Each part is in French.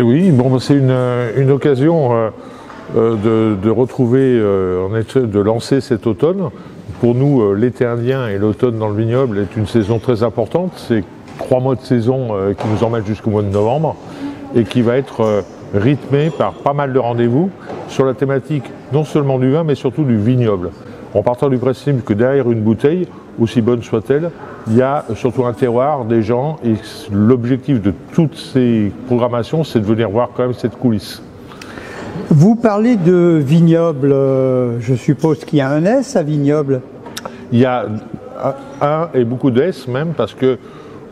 Et oui, bon, c'est une occasion de retrouver, de lancer cet automne. Pour nous, l'été indien et l'automne dans le vignoble est une saison très importante. C'est 3 mois de saison qui nous emmènent jusqu'au mois de novembre et qui va être rythmé par pas mal de rendez-vous sur la thématique non seulement du vin mais surtout du vignoble. En partant du principe que derrière une bouteille, aussi bonne soit-elle, il y a surtout un terroir, des gens, et l'objectif de toutes ces programmations, c'est de venir voir quand même cette coulisse. Vous parlez de vignoble, je suppose qu'il y a un S à vignoble. Il y a un et beaucoup de S même, parce que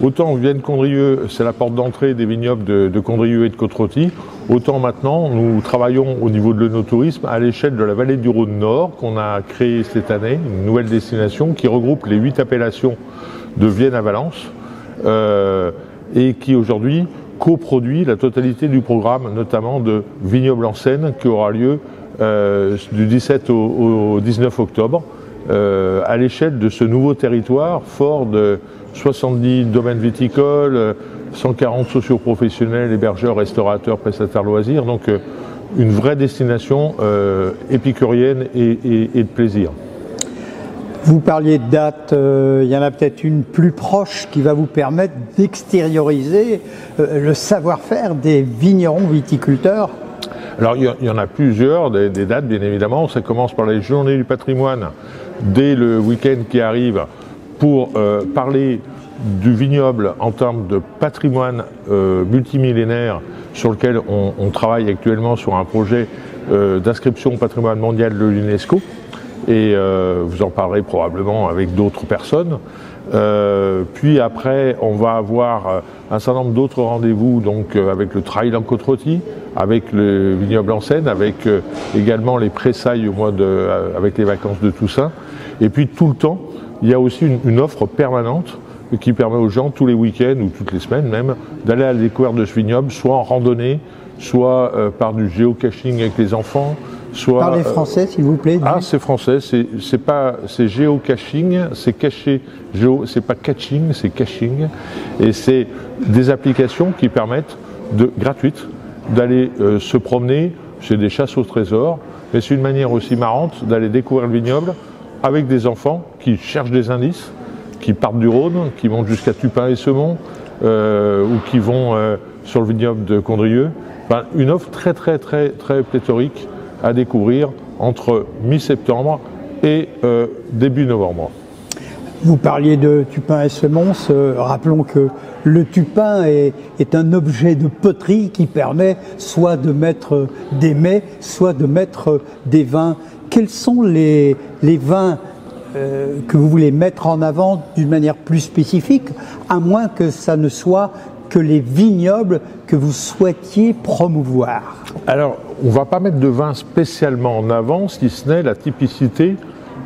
autant Vienne-Condrieu, c'est la porte d'entrée des vignobles de Condrieu et de Côte-Rôtie, autant maintenant nous travaillons au niveau de l'œnotourisme à l'échelle de la vallée du Rhône Nord qu'on a créée cette année, une nouvelle destination qui regroupe les 8 appellations de Vienne à Valence et qui aujourd'hui coproduit la totalité du programme, notamment de Vignoble en Seine, qui aura lieu du 17 au 19 octobre à l'échelle de ce nouveau territoire fort de 70 domaines viticoles, 140 socioprofessionnels, hébergeurs, restaurateurs, prestataires loisirs, donc une vraie destination épicurienne et de plaisir. Vous parliez de date, il y en a peut-être une plus proche qui va vous permettre d'extérioriser le savoir-faire des vignerons viticulteurs. Alors il y en a plusieurs, des dates bien évidemment. Ça commence par les Journées du patrimoine dès le week-end qui arrive pour parler du vignoble en termes de patrimoine multimillénaire sur lequel on travaille actuellement sur un projet d'inscription au patrimoine mondial de l'UNESCO. Et vous en parlerez probablement avec d'autres personnes. Puis après, on va avoir un certain nombre d'autres rendez-vous, donc avec le Trail en Côte-Rôtie, avec le vignoble en Seine, avec également les pressailles au mois avec les vacances de Toussaint. Et puis tout le temps, il y a aussi une offre permanente qui permet aux gens tous les week-ends ou toutes les semaines même d'aller à la découverte de ce vignoble, soit en randonnée, soit par du géocaching avec les enfants. Soit, parlez français, s'il vous plaît. C'est français, c'est géocaching, c'est caché, c'est pas catching, c'est caching, et c'est des applications qui permettent, gratuites, d'aller se promener chez des chasses au trésor, mais c'est une manière aussi marrante d'aller découvrir le vignoble avec des enfants qui cherchent des indices, qui partent du Rhône, qui vont jusqu'à Tupin et Semont, ou qui vont sur le vignoble de Condrieu. Enfin, une offre très pléthorique à découvrir entre mi-septembre et début novembre. Vous parliez de Tupin et Semonce, rappelons que le tupin est un objet de poterie qui permet soit de mettre des mets, soit de mettre des vins. Quels sont les vins que vous voulez mettre en avant d'une manière plus spécifique, à moins que ça ne soit que les vignobles que vous souhaitiez promouvoir? Alors, on ne va pas mettre de vin spécialement en avant, si ce n'est la typicité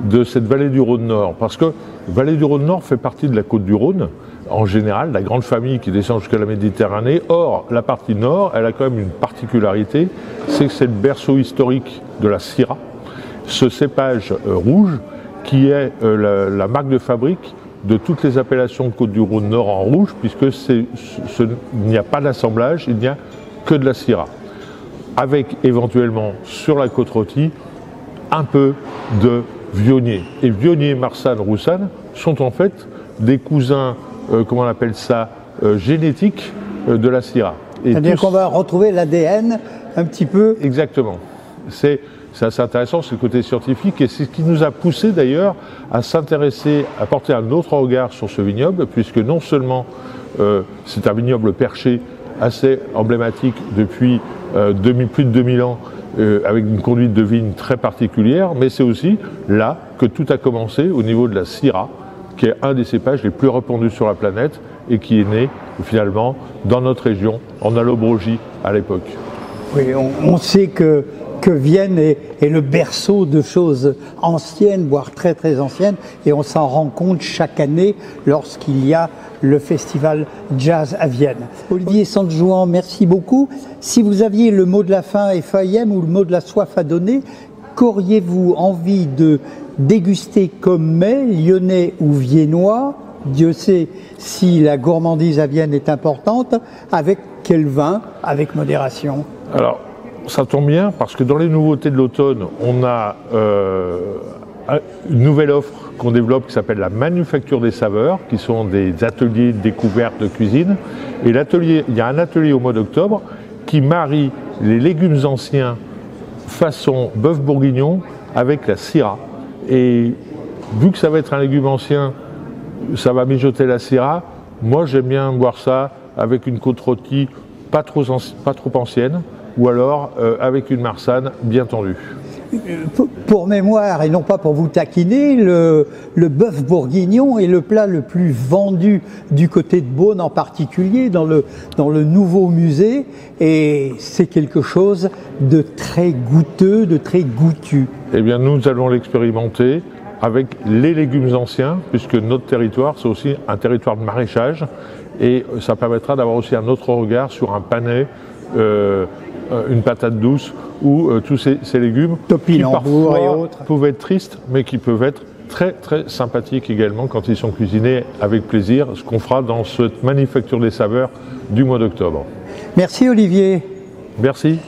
de cette vallée du Rhône Nord. Parce que la vallée du Rhône Nord fait partie de la côte du Rhône, en général, la grande famille qui descend jusqu'à la Méditerranée. Or, la partie nord, elle a quand même une particularité, c'est que c'est le berceau historique de la Syrah, ce cépage rouge qui est la marque de fabrique de toutes les appellations de Côte-du-Rhône Nord en rouge, puisque il n'y a pas d'assemblage, il n'y a que de la Syrah. Avec éventuellement sur la Côte-Rôtie un peu de Viognier. Et Viognier, Marsanne, Roussanne sont en fait des cousins, comment on appelle ça, génétiques de la Syrah. C'est-à-dire qu'on va retrouver l'ADN un petit peu. Exactement. C'est assez intéressant, c'est le côté scientifique, et c'est ce qui nous a poussé d'ailleurs à s'intéresser, à porter un autre regard sur ce vignoble, puisque non seulement c'est un vignoble perché assez emblématique depuis plus de 2000 ans, avec une conduite de vigne très particulière, mais c'est aussi là que tout a commencé au niveau de la Syrah, qui est un des cépages les plus répandus sur la planète et qui est né finalement dans notre région, en Allobrogie à l'époque. Oui, on sait que Vienne est le berceau de choses anciennes, voire très anciennes, et on s'en rend compte chaque année lorsqu'il y a le festival Jazz à Vienne. Olivier Sandjouan, merci beaucoup. Si vous aviez le mot de la fin Ephraim ou le mot de la soif à donner, qu'auriez-vous envie de déguster comme mets, lyonnais ou viennois? Dieu sait si la gourmandise à Vienne est importante, avec quel vin avec modération? Alors, ça tombe bien parce que dans les nouveautés de l'automne, on a une nouvelle offre qu'on développe qui s'appelle la Manufacture des saveurs, qui sont des ateliers de découverte de cuisine. Et il y a un atelier au mois d'octobre qui marie les légumes anciens façon bœuf bourguignon avec la Syrah. Et vu que ça va être un légume ancien, ça va mijoter la Syrah. Moi, j'aime bien boire ça avec une côte rôtie pas trop ancienne, ou alors avec une marsanne bien tendue. Pour mémoire, et non pas pour vous taquiner, le bœuf bourguignon est le plat le plus vendu du côté de Beaune en particulier, dans le nouveau musée, et c'est quelque chose de très goûteux, de très goûtu. Eh bien, nous allons l'expérimenter avec les légumes anciens, puisque notre territoire, c'est aussi un territoire de maraîchage, et ça permettra d'avoir aussi un autre regard sur un panais, une patate douce, ou tous ces légumes qui parfois et autres peuvent être tristes, mais qui peuvent être très très sympathiques également quand ils sont cuisinés avec plaisir, ce qu'on fera dans cette Manufacture des saveurs du mois d'octobre. Merci Olivier. Merci.